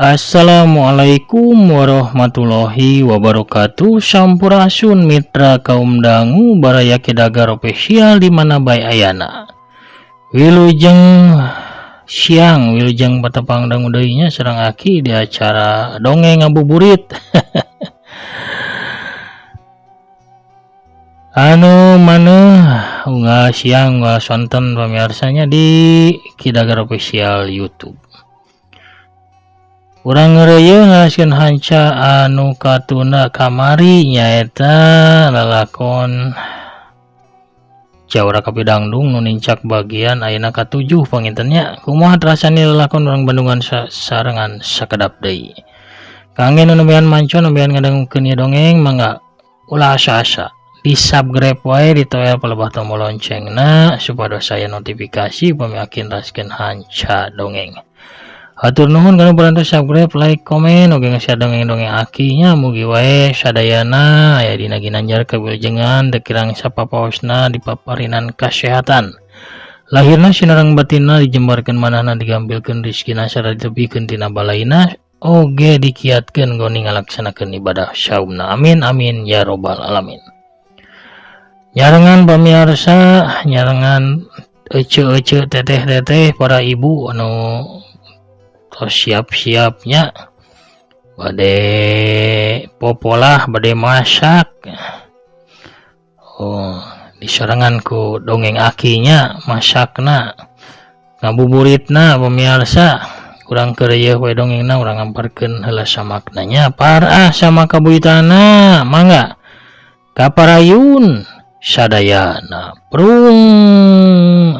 Assalamualaikum warahmatullahi wabarakatuh. Sampurasun mitra kaum dangu baraya kidagar official di mana bae ayana. Wilujeng siang, wilujeng patepang dangu deui nya sareng aki di acara dongeng ngabuburit. Maneh unggal siang unggal sonten pamiarsanya di Kidagar official YouTube. Urang ngeureuyeun ngalaskeun hanca anu katuna kamari nyaeta lalakon Jaura Kapidangdung nu nincak bagian ayeuna ka-7 pangintennya. Kumaha rasani lalakon urang Bandungan sarengan sakedap deui. Kangge nu nembean mancon nembean ngadangukeun ieu dongeng mangga ulah asa-asa di subscribe wae ditoel palebah tombol loncengna supados saya notifikasi upami akin raskeun hanca dongeng. Hatur nuhun kana parantos subscribe, like, komen, oge ngasih dongeng-dongeng akinya mugi wae sadayana aya dina ginanjar kawilujengan teu kirang sapapaosna dipaparinan kasehatan. Lahirna sinareng batinna dijembarkeun manahna digampilkeun rezekina sareng ditebikeun tina balaina oge dikiatkeun goni ngalaksanakeun ibadah saumna. Amin amin ya robbal alamin. Nyarengan pamiarsa, nyarengan ece-ece teteh-teteh para ibu anu siap-siapnya bade popolah bade masak. Disorangan ku dongeng akinya masakna ngabuburitna pamiarsa. Urang keureueuh we dongengna urang ngamparkeun heula samaknanya parah sama kabuyutana mangga kaparayun sadayana prung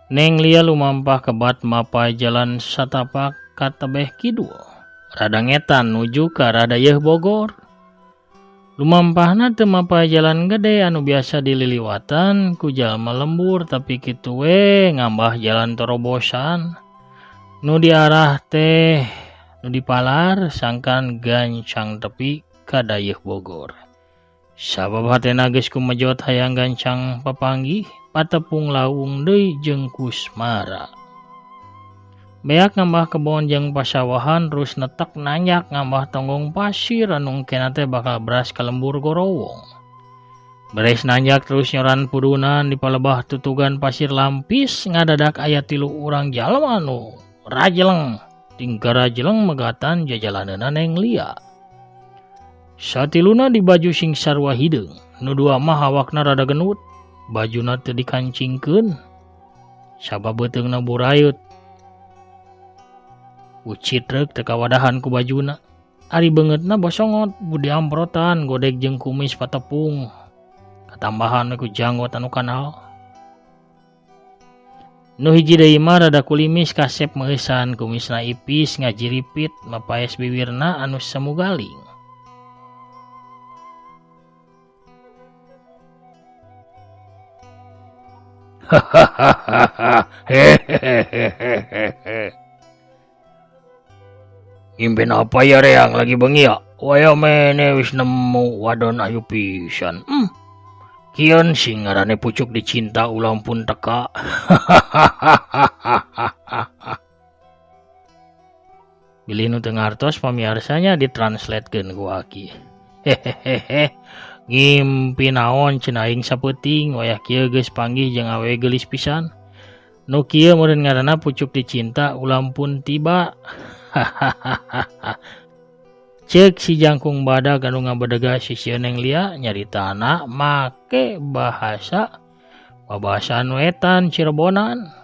Neng Lia lumampah kebat mapai jalan satapak katebeh kidul. Rada ngetan nuju ka Radayeuh Bogor. Lumampahna teu mapai jalan gede anu biasa dililiwatan ku jalma lembur tapi kitu we ngambah jalan torobosan. Nu diarah teh nu dipalar sangkan gancang tepi ka Dayeuh Bogor. Sabab hatena geus kumejot hayang gancang papanggih patepung lawung deui jeung kusmara. Beak ngambah kebon jeung pasawahan terus netek nanyak ngambah tonggong pasir anu engkena teh bakal beras ka lembur gorowong. Beres nanyak terus nyoran pudunan di palebah tutugan pasir lampis ngadadak aya 3 urang jalma anu rajeleng tingkah rajeleng megatan jajalaneuna Neng Lia. Satiluna di baju sing sarua hideung, nu dua mah awakna rada genut. Bajuna teu dikancingkeun sabab beuteungna burayut. Ucit reuk teu kawadahan ku bajuna. Ari beungeutna bosongot budi amprotan godeg jeung kumis patepung. Katambahan ku janggot anu kanal. Nu hiji deui mah rada kulimis kasep meusan kumisna ipis ngajiripit mapaes bibirna anu semu galing. Impen apa ya reang lagi bengi ya? Waya mene wis nemu wadon ayu pisan. Kion sing ngaranne pucuk dicinta ulang pun teka. Bilih nu teu ngartos pamiarsanya ditranslatekeun ku aki. Hehehe. Ngimpi naon cenah aing sapeuting wayah kieu geus panggih jeung awewe geulis pisan. Nu kieu meureun ngaranna pucuk dicinta ulam pun tiba. Ceuk si jangkung badag anu ngabedega sisieun Neng Lia nyaritana make bahasa babasaan wetan Cirebonan.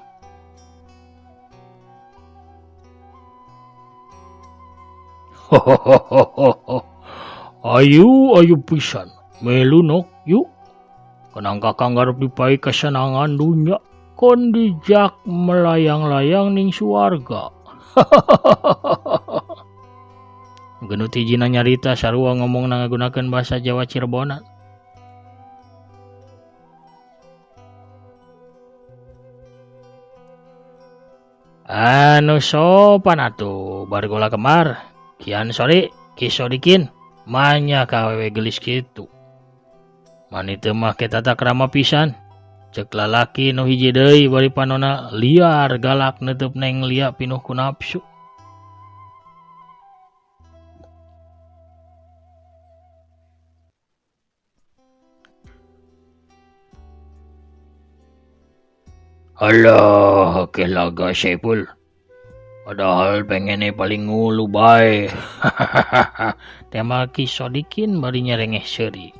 Ayu pisan. Melu nok yuk. Kenang kakang garep dipai kesenangan dunya. kondijak melayang-layang ning suarga. Genut hijina nyarita sarua ngomong ngagunakeun bahasa Jawa Cirebonan. Anu sopan atuh bargola kemar. Kian sori kisodikin manya kawewe gelis kitu. Mani teu mah kita tak rama pisan. Cek lalaki nu hiji deui bari panona liar galak neuteub neng lia pinuh ku nafsu. Alah, kelaga Saipul. Padahal pengennya paling ngulu bae. Tema kisodikin bari nyerengeh seuri.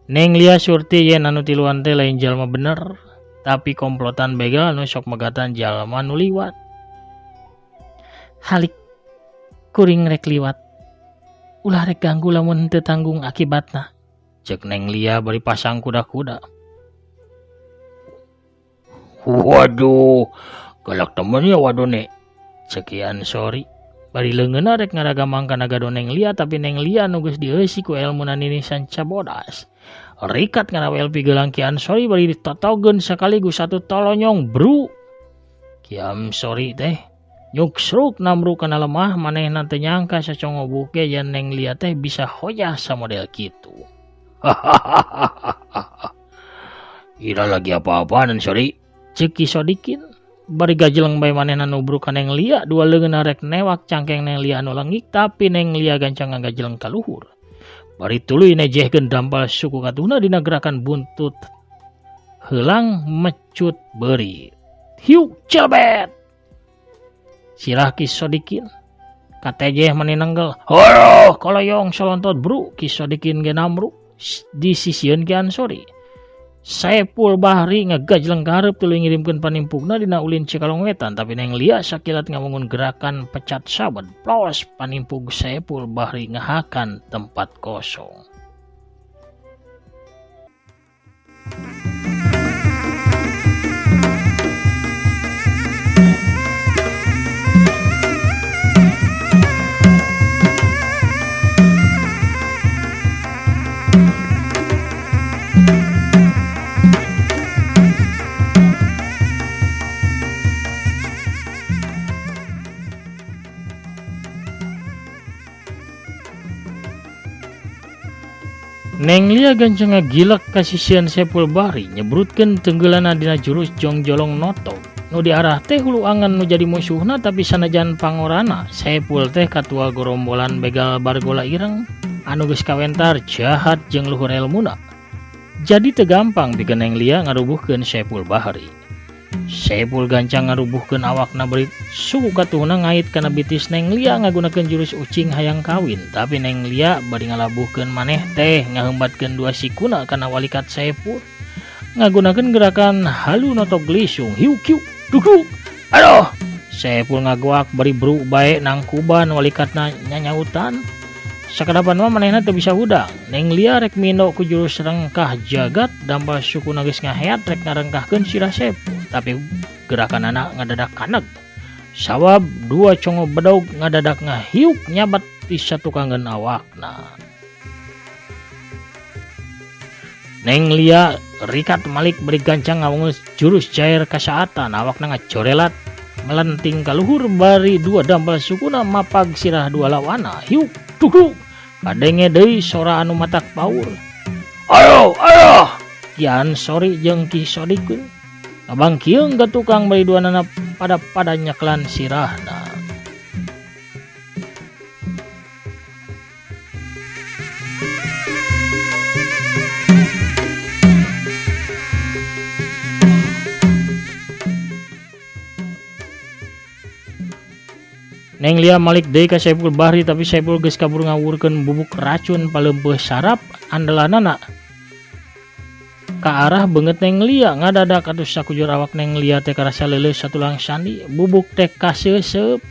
Neng lia surti yen anu tiluan teh lain jalma bener, tapi komplotan begal anu sok megatan jalma nu liwat. Halik kuring rek liwat. Ulah rek ganggu lamun teu tanggung akibatna. Cek neng lia bari pasang kuda-kuda. Waduh, galak temennya wadone. Cekian sorry. Bari leungeunna rek ngaragamang kana gado neng lia tapi neng lia nu geus dieusi ku elmuna ninisan cabodas. Rikat ngana LP gelang Kian sorry bari ditatogeun sekaligus satu tolonyong bro. Kiam sorry teh nyuksruk namru kana lemah manehna teu nyangka sacongo buke yen neng lia teh bisa hoyah samodel kitu. Ira lagi apa-apaan sorry. Ceki sodikin bari gajeleng bae manehna nubruk ka neng lia dua leungeunna rek newak cangkeng neng lia anu leungik tapi neng lia gancang ngajeleng ka luhur. Bari tuluy nejehkeun dampal suku katuna dina gerakan buntut heulang mecut beurit. Hiu celbet. Sirah kisodikin katejeh mani nenggel. Horoh koloyong solontot bro kisodikin ge namru disisieun Kian sorry. Saipul Bahri ngagajleng ka hareup tuluy ngirimkeun panimpugna dina ulin Cikalong Wetan tapi neng lia sakilat ngamungun gerakan pecat sabet plos panimpug Saipul Bahri ngahakan tempat kosong. Neng lia gancang ngagilak kasisian Saipul Bahri nyebrutkeun tenggeulana dina jurus jongjolong noto nu diarah teh hulu angan nu jadi musuhna tapi sanajan pangorana Saipul teh katua gorombolan begal bargola ireng anu geus kawentar jahat jeung luhur elmuna. Jadi teu gampang pikeun neng lia ngarubuhkeun Saipul Bahri. Saipul gancang ngarubuhkeun awakna beurit suku katuhna ngait kana bitis neng lia ngagunakeun jurus ucing hayang kawin tapi neng lia bari ngalabuhkeun maneh teh ngaheumbatkeun dua sikuna kana walikat Saipul ngagunakeun gerakan halu notok gelisung hiu kiu duk. Aduh Saipul ngagoak bari bru bae nangkuban walikatna nyanyautan. Sakadapan mah manehna teu bisa hudang. Neng lia rek mindo ku jurus rengkah jagat dampal sukuna geus ngaheat rek ngarengkahkeun sirah Saipul. Tapi gerakan anak ngadadak kaneg. Sawab dua congo bedog ngadadak ngahiuk nyabat di satu kangen awakna. Neng lia rikat malik beri gancang ngamungus jurus jair kasaatan awakna ngacorelat melenting ka luhur bari dua dampal sukuna mapag sirah dua lawana hiuk duk kadenge deui sora anu matak paur. Ayo Kian sorry jeung kisodikeun abang kieu ka tukang bari duanana pada nyeklan sirahna. Neng lia malik deui ka Saipul Bahri tapi Saipul geus kabur ngawurkeun bubuk racun paleumpeuh sarap andalanana ka arah beungeut neng lia ngadadak atuh sakujur awak neng lia teh karasa leuleus satulang sandi bubuk teh kaseuseup.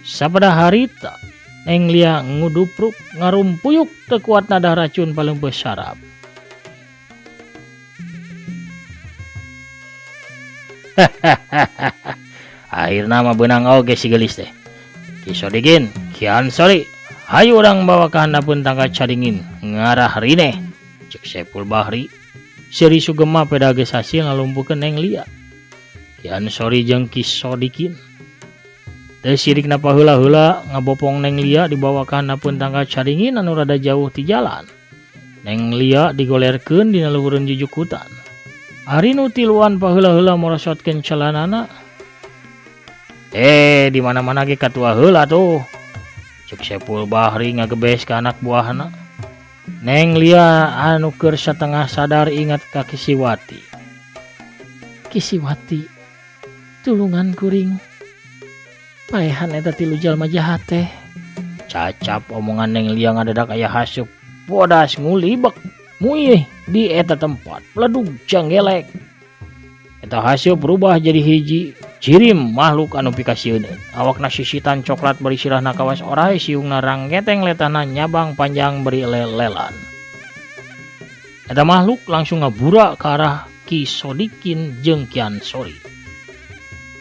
Sabada harita neng lia ngudupruk ngarumpuyuk teu kuat nadah racun paleumpeuh sarap. Akhirna mah benang oge si gelis teh. Ki Sodikin, kian sorry. Hayu orang bawa ke handapun tangga caringin ngarah rine. Cek Saiful Bahri. Seri sugema peda geus hasil ngalumpukeun Neng Lia. Kian sorry jeung Ki Sodikin. Teu sirikna paheula-heula ngabopong Neng Lia dibawa ka handapun tangga caringin anu rada jauh ti jalan. Neng Lia digolerkeun dina luhureun jujukutan. Ari nu tiluan paheula-heula morosotkeun celanana. Di mana-mana ge katua heula tuh. Cek Saiful Bahri ngagebes ka anak buahna. Neng Lia anu keur satengah sadar ingat ka Kisiwati. Kisiwati, tulungan kuring. Paehan eta tilu jalma jahat teh. Cacap omongan Neng Lia ngadadak aya hasup. Bodas ngulibek. Muih di eta tempat pledug janggelek. Eta hasup berubah jadi hiji cirim makhluk anu pikasieun. Awakna sisitan coklat beri sirahna kawas orai siungna ranggeteng letana nyabang panjang beri lelan. Eta makhluk langsung ngabura ke arah Ki Sodikin jeung Kian Sori.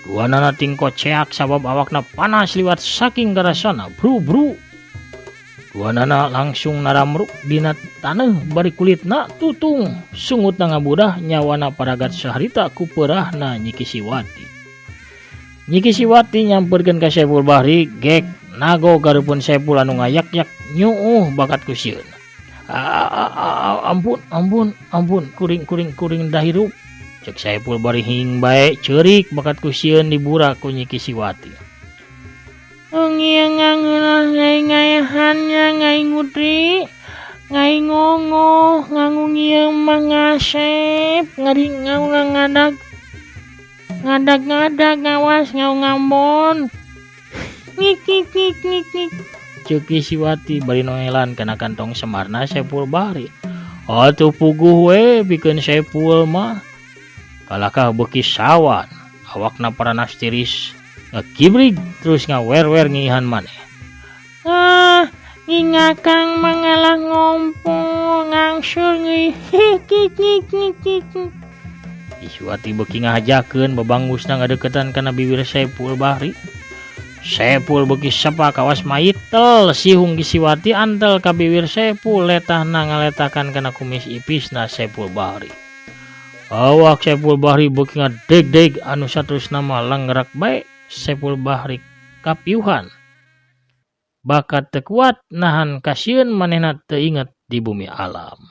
Duanana tingko ceak sabab awakna panas liwat saking garasana bru-bru. Duanana langsung naramruk dina taneuh bari kulitna tutung. Sungutna ngabudah nyawana paragat saharita ku peurahna Nyi Kisiwati. Nyi Kisiwati nyamperkeun ka Saiful Bahri gek nago garupun Saiful anu ngayak-yak nyuuh bakat ku sieun. Ampun kuring dah hirup. Cek Saiful Bahri hing bae ceurik bakat ku sieun dibura ku Nyi Kisiwati. Ngieu ngangeunah ngayahannya ngai ngudri, ngai ngongo, ngangu ngieu mah ngasep, ngari ngadag ngawas ngau ngambon. Ngik. Cek Kisiwati bari noelan kana kantong semarna Saiful Bahri. Atuh puguh we pikeun Saiful mah. Kalakah beuki sawan, awakna paranas tiris. Ngakibrig terus ngawer-wer ngihan maneh. Ngingakang mangalah ngompo ngangsur ngih. Kisiwati beuki ngahajakeun babangusna ngadeukeutan kana bibir Saiful Bahri. Saiful beuki sapa kawas maitel sihung Kisiwati antel ka bibir Saiful letahna ngaletakan kana kumis ipisna Saiful Bahri. Awak Saiful Bahri beuki ngadeg-deg anu saterusna mah langgerak bae. Saiful Bahri kapiuhan. Bakat teu kuat nahan kasieun manehna teu inget di bumi alam.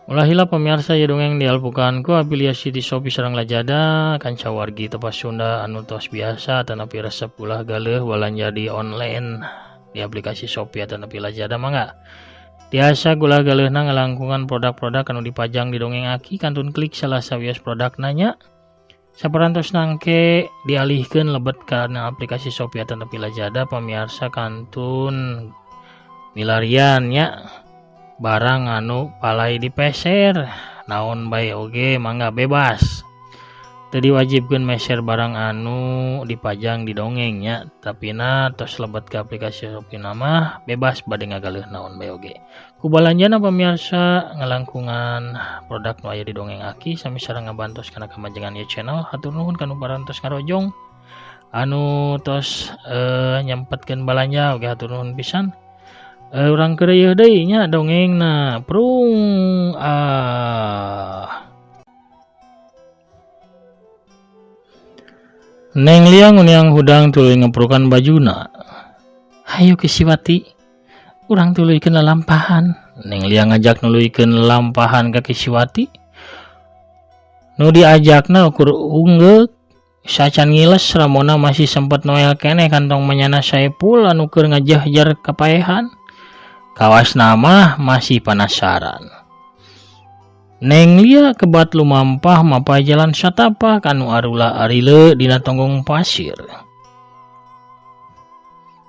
Ulahila pemirsa ya dongeng di alpukaanku afiliasi di Shopee sareng Lazada kanca wargi tepas Sunda anu tos biasa tanapi resep ulah galeuh walanja di online di aplikasi Shopee atau nepi Lazada mangga. Tiasa ulah galeuhna ngalangkungan produk-produk anu dipajang di dongeng aki kantun klik salah sawios produk nanya. Saperantos nangke dialihkeun lebet kana aplikasi Shopee atau nepi Lazada pamirsa kantun milarian nya. Barang anu palai dipeser naon bae oge mangga bebas. Teu diwajibkeun meser barang anu dipajang di dongengnya, tapina tos lebet ke aplikasi Shopee mah bebas bade ngagaleuh naon bae oge. Ku balanjana pamirsa ngalangkungan produk nu aya di dongeng aki sami sareng ngabantos kana kamajengan ieu channel. Hatur nuhun kanu parantos ngarojong anu tos nyempetkeun balanja oge hatur nuhun pisan. Urang keur deui nya dongengna prung Neng Lia nguniang hudang tuluy ngeprukan bajuna. Hayu Kisiwati, urang tuluykeun lalampahan. Neng Lia ngajak nuluykeun lalampahan ka Kisiwati. Nu diajakna ukur ungeuk sacan ngiles ramona masih sempet noel keneh kantong manyana Saiful anu keur ngajahjar kapaehan. Kawas nama masih penasaran. Neng Lia kebat lumampah mapai jalan satapak anu arula arile dina tonggong pasir.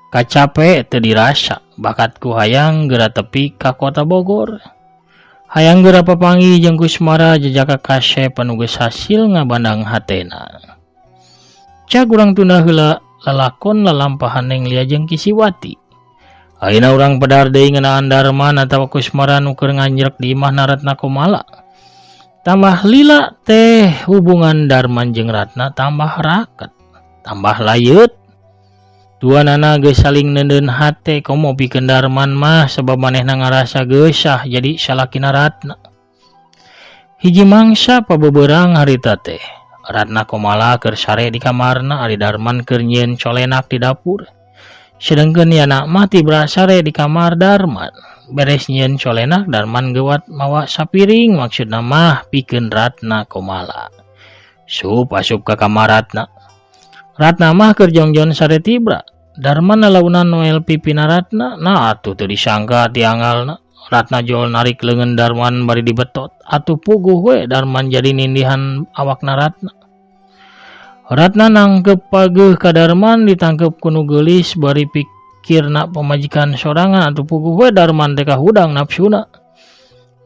Kacape teu dirasa, bakatku hayang geura tepi ka kota Bogor. Hayang geura papanggih jeung Kusmara jejaka kasep anu geus hasil ngabandang hatena. Cak urang tunda heula lalakon lalampahan Neng Lia jeung Kisiwati. Ayeuna urang pedar deui ngeunaan Darman atawa Kusmara nu keur nganjrek di imahna Ratna Komala. Tambah lila teh hubungan Darman jeung Ratna tambah raket, tambah layeut. Duanana geus saling neudeun hate komo pikeun Darman mah sabab manehna ngarasa geusah jadi salakina Ratna. Hiji mangsa pabebeurang harita teh Ratna Komala keur sare di kamarna ari Darman keur nyieun colenak di dapur. Sedengkeun yana mah tibra sare di kamar Darman. Beres nyieun colenak Darman geuwat mawa sapiring maksudna mah pikeun Ratna Komala. Sup asup ka kamar Ratna. Ratna mah keur jongjon sare tibra. Darman nalaunan noel pipina Ratna, nah atuh teu disangka tiangalna. Ratna jol narik leungeun Darman bari dibetot. Atuh puguh we Darman jadi nindihan awakna Ratna. Ratna nangkep pageuh ka Darman ditangkep ku nu geulis bari pikirna pamajikan sorangan atuh puguh we Darman teh kahudang nafsuna.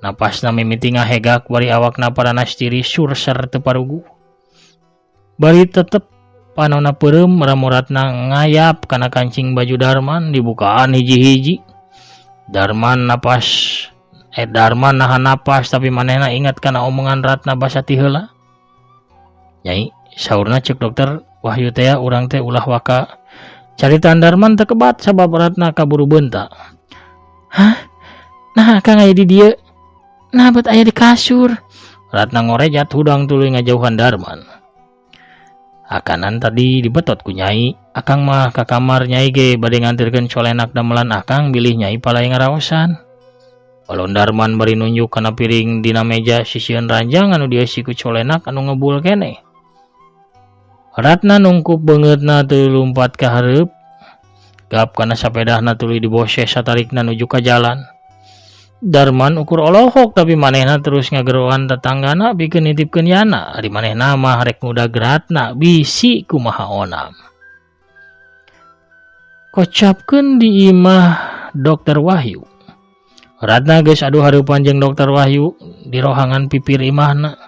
Napasna mimiti ngahegak bari awakna paranastiri surser teu paruguh. Bari tetep panonna peureum ramu Ratna ngayap kana kancing baju Darman dibukaan hiji-hiji. Darman nahan napas tapi manehna ingat kana omongan Ratna basa ti heula. Nyai, saurna cek dokter Wahyu teh urang teh ulah waka caritaan Darman teu kebat sabab Ratna kaburu beunta. Hah? Nah Kang aya di dieu. Nah bet aya di kasur. Ratna ngorejat hudang tuluy ngajauhan Darman. Akanan tadi dibetot ku Nyai, Akang mah ka kamar Nyai ge bade ngantirkeun colenak damelan Akang bilih Nyai palai ngaraosan. Walon Darman bari nunjuk kana piring dina meja sisieun ranjang anu dieusi ku colenak anu ngebul keneh. Ratna nungkup beungeutna tuluy lumpat ka hareup, gap kana sapedahna tuluy dibose satarikna nuju ka jalan. Darman ukur olohok tapi manehna terus ngageroan tetanggana pikeun nitipkeun yana. Ari manehna mah rek ngudag Ratna bisi kumaha onam. Kocapkeun di imah Dokter Wahyu. Ratna geus adu hareupan jeung Dokter Wahyu di rohangan pipir imahna.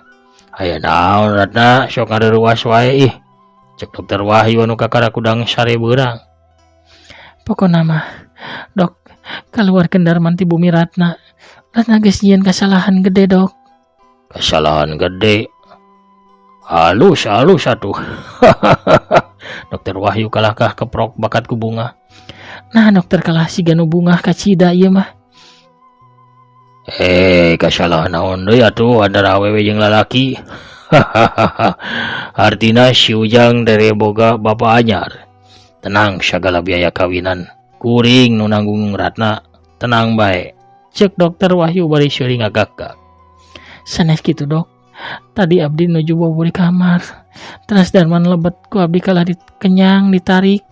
Aya naon Ratna sok ngareruas wae ih. Cek Dokter Wahyu anu kakara kudang sare beurang. Pokona mah Dok kaluarkeun Darman ti bumi Ratna. Ratna geus nyieun kasalahan gede Dok. Kasalahan gede? Halus atuh. Dokter Wahyu kalahkah keprok bakat ku bunga. Nah dokter kalah siga nu bunga ka cida ieu mah. Kasalahan naon deui atuh antara awewe jeung lalaki? Artina si Ujang dari boga bapa anyar. Tenang sagala biaya kawinan. Kuring nu nanggung Ratna. Tenang bae. Cek Dokter Wahyu bari seuring ngagakak. Sanes kitu Dok. Tadi abdi nuju bobo di kamar. Teras Darman lebet ku abdi kalah dikenyang ditarik.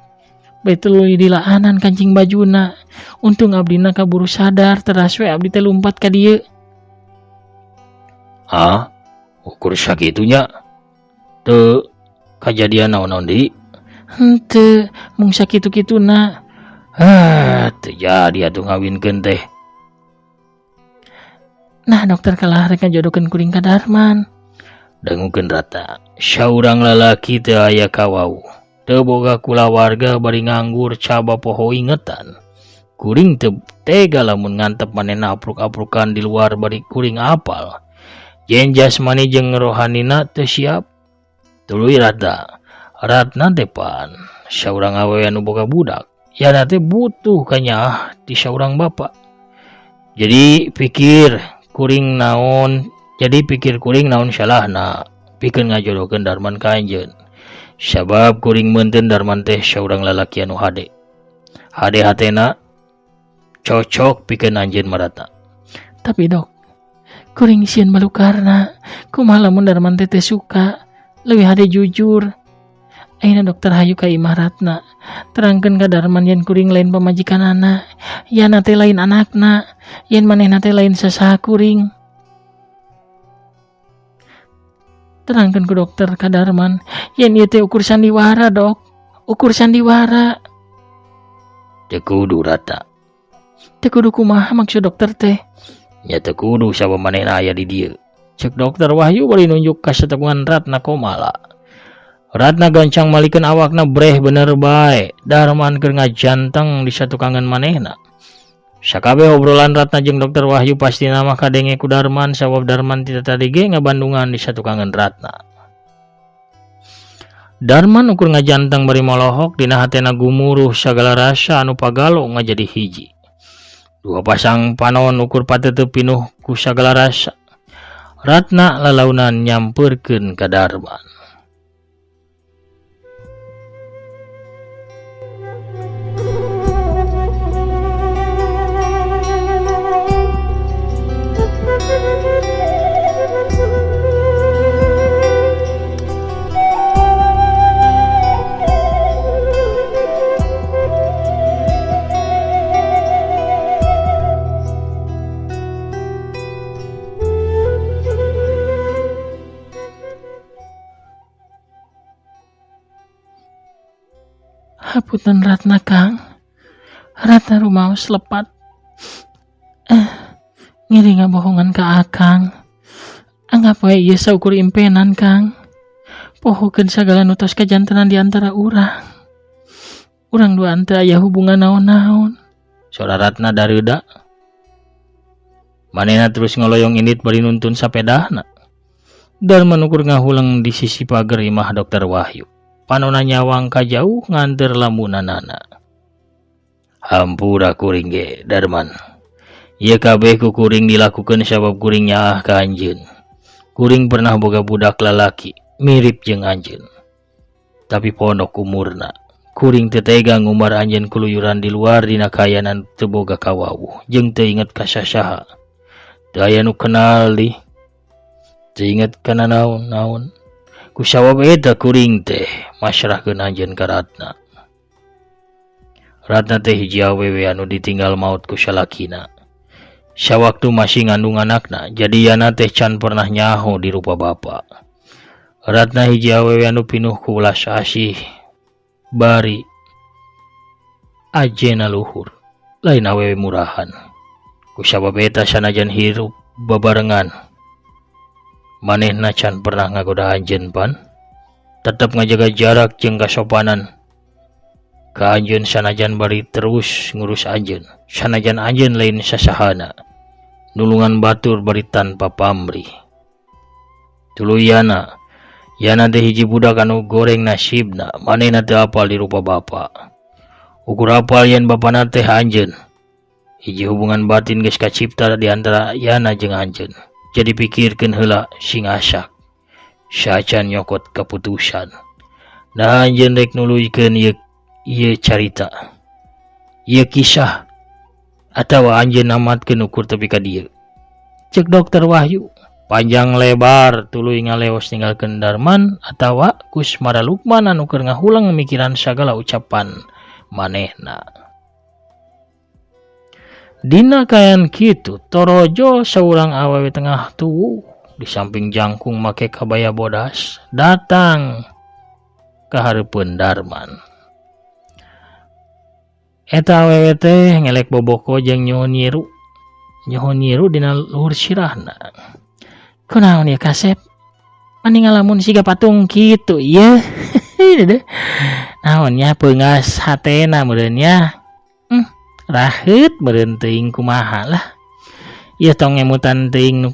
Bae tuluy dilaanan kancing bajuna. Untung abdina kaburu sadar teras we abdi teh lumpat ka dieu. Ah, ukur sakitunya. Teu kajadian naon-naon deui? Henteu, mung sakitu-kituna. Teu jadi atuh ngawinkeun teh. Nah dokter kalah rek ngajodokeun kuring ka Darman. Dangukeun Ratna, saurang lalaki teu aya kawau. Teu boga kulawarga bari nganggur caba poho ingetan. Kuring teu tega lamun ngantep manehna apruk-aprukan di luar bari kuring apal. Yen jasmani jeung rohanina teu siap. Tuluy Ratna depan saurang awewe anu boga budak. Yana teh butuh kanya ti saurang bapa. Jadi pikir kuring naon salahna pikeun ngajodokeun Darman ka anjeun. Sabab kuring meunteun Darman teh saurang lalaki anu hade. Hade hatena cocok pikeun anjeun marata. Tapi Dok, kuring sieun malukarna. Kumaha lamun Darman teh suka leuwih hade jujur. Ayeuna dokter hayu ka imah Ratna. Terangkeun ka Darman yen kuring lain pamajikanana, yana teh lain anakna, yen manehna teh lain sasaha kuring. Terangkeun ku dokter ka Darman yen ieu teh ukur sandiwara Dok, ukur sandiwara. Teu kudu Ratna. Teu kudu kumaha maksud dokter teh? Nya teu kudu sabamanehna aya di dieu. Cek dokter Wahyu bari nunjuk ka satepungan Ratna komala. Ratna gancang malikeun awakna breh bener bae. Darman keur ngajanteng di satukangan manehna. Sakabeh obrolan Ratna jeung dokter Wahyu pasti nama kadenge ku Darman sabab Darman tidak tadi ge ngabandungan di satukangan Ratna. Darman ukur ngajanteng bari molohok dina hatena gumuruh sagala rasa anu pagalo ngajadi hiji. Dua pasang panon ukur pateuteub pinuh ku sagala rasa. Ratna lalaunan nyampeurkeun ka Darman. Hapunten Ratna Kang. Ratna rumaos lepat. Ngiri ngabohongan ka Akang. Anggap wae ieu saukur impenan Kang. Pohokeun sagala nu tos kajantenan di antara urang. Urang duaan teu aya hubungan naon-naon. Sora Ratna dareuda. Manehna terus ngoloyong indit bari nuntun sapedahna. Darman ukur ngahulang di sisi pager imah dokter Wahyu. Panona nyawang ka jauh nganter lamunanana. Hampura kuring ge Darman. Ieu kabeh ku kuring dilakukeun sabab kuring nyaah ka anjeun. Kuring pernah boga budak lalaki mirip jeung anjeun. Tapi pondok umurna. Kuring teu tega ngumbar anjeun keluyuran di luar dina kahayanan teu boga kawawuh jeung teu inget ka sasaha. Teu aya nu kenal di. Teu inget kana naon-naon. Ku sabab eta kuring teh masrahkeun anjeun ka Ratna. Ratna teh hiji awewe anu ditinggal maut ku salakina. Sawaktu masih ngandung anakna, jadiana teh can pernah nyaho di rupa bapa. Ratna hiji awewe anu pinuh ku ulas asih, bari ajena luhur, lain awewe murahan. Ku sabab eta sanajan hirup babarengan, manehna can pernah ngagoda anjeun pan, tetep ngajaga jarak jeung kasopanan ka anjeun sanajan bari terus ngurus anjeun, sanajan anjeun lain sasahana, nulungan batur bari tanpa pamrih. Tuluy yana teh hiji budak anu goreng nasibna, manehna teu apal di rupa bapa. Ukur apal yen bapana teh anjeun. Hiji hubungan batin geus kacipta di antara yana jeung anjeun. Jadi pikirkeun heula sing asak. Sacan nyokot keputusan. Nah anjeun rek nuluykeun ieu carita. Ieu kisah atawa anjeun namatkeun ukur tepi ka dieu. Cek dokter Wahyu. Panjang lebar tuluy ngaleos ninggalkeun Darman atawa Kusmara Lukman anu keur ngahulang mikiran sagala ucapan manehna. Dina kayan kitu torojo saurang awewe tengah tuwuh di samping jangkung make kabaya bodas datang ka hareupeun Darman. Eta awewe teh ngelek boboko jeung nyohon nyiru dina luhur sirahna. Kunaon ieu Kasep? Mending ngalamun siga patung kitu ieu. Naon nya peungas hatena meureun nya. Raheut meureun teuing kumaha lah. Ieu tong ngemutan teuing nu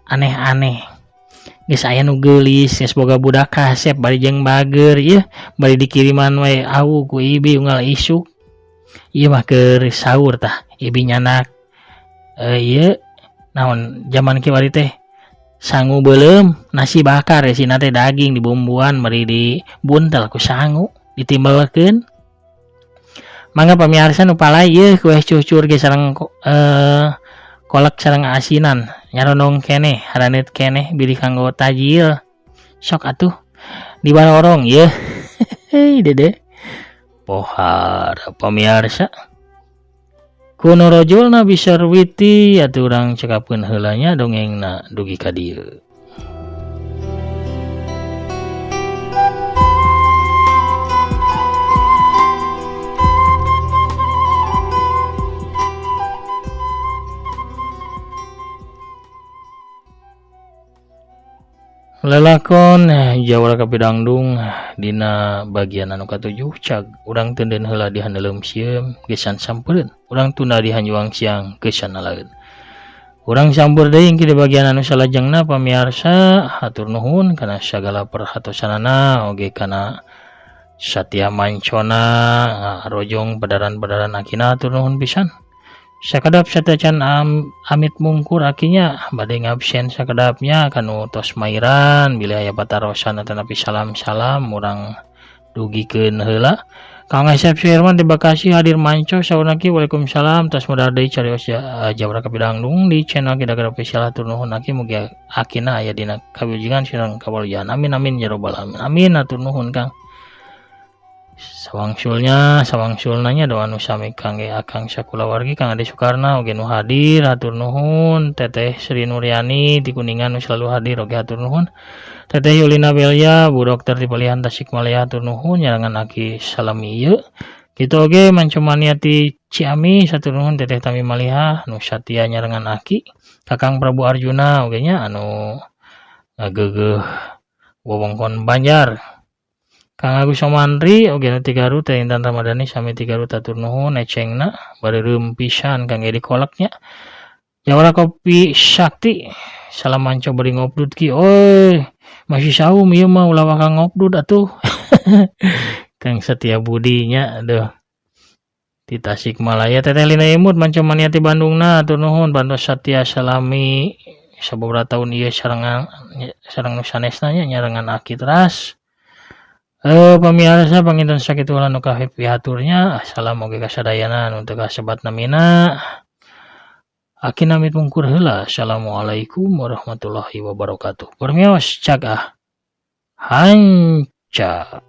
aneh-aneh. Geus aya nu geulis, geus boga budak Kasep bari jeung bager ieu, bari dikiriman wae awu ku ibi unggal isuk. Ieu mah keur saur tah, ibi nyanak. Ieu naon zaman kiwari teh sangu beuleum, nasi bakar esina teh daging dibumbuan bari dibuntel ku sangu, ditimbelkeun. Mangga pamiarsa nu palai ieu kueh cucur ge sareng kolak sareng asinan. Nyaronong keneh, haraneut keneh bili kanggo tajil. Sok atuh dibarorong ieu. Dede. Pohar pamiarsa. Kuno rojolna Bisarwiti atuh urang cekapkeun heula nya dongengna dugi ka dieu. Lelakon Jawara Kapidangdung dina bagian anu katujuh cag urang tenden heula di handeuleum sieum gesan sampereun urang tunda di hanjuang siang gesan nalaeun urang sampur deui engke di bagian anu salajengna pamiarsa hatur nuhun kana sagala perhatosanana oge kana satia mancona rojong badaran-badaran akina hatur nuhun pisan. Sakadap satecan amit mungkur akinya bade ngabsen sakadapnya kanu tos mairan bila aya patarosan tanapi salam-salam urang dugikeun heula. Kang Asep Firman di Bekasi hadir manco saunaki Waalaikumsalam tos modal deui carios Jawara Kapidangdung di channel Kidagar Official hatur nuhun aki mugi akina aya dina kawilujengan sareng kabalujan. Amin amin ya rabbal alamin. Amin hatur nuhun Kang. Sawangsulnanya doa nu sami kangge akang sakulawargi Kang Ade Sukarna oge nu hadir hatur nuhun. Teteh Sri Nuryani di Kuningan nu selalu hadir oge hatur nuhun. Teteh Yulina Belia Bu Dokter di Palihan Tasikmalaya hatur nuhun nyarangan aki salami ieu. Kitu oge mancumania ti Ciamis hatur nuhun Teteh Tami Maliha nu satia nyarangan aki. Kakang Prabu Arjuna oge nya anu geugeuh wewengkon Banjar. Kang Agus Somandri oge nu Tigaru teh Intan Ramadhani sami Tigaru hatur nuhun ecengna bareureum pisan kangge dikolaknya. Jawara Kopi Sakti salam manco bari ngopdut ki. Oi, masih saum ieu mah ulah wakang ngopdut atuh. Kang Setia Budinya aduh. Di Tasikmalaya Teteh Lina Imut manco mania ti Bandungna hatur nuhun bantos Satya salami sababaraha taun ieu sareng nu sanesna nya nyarengan aki teras. Pamirsa panginten sakitu heula nu kahappy haturnya. Salam oge kasadayana nu teu kasebat namina. Aki namit mungkur heula. Assalamualaikum warahmatullahi wabarakatuh. Permios cagah hanca.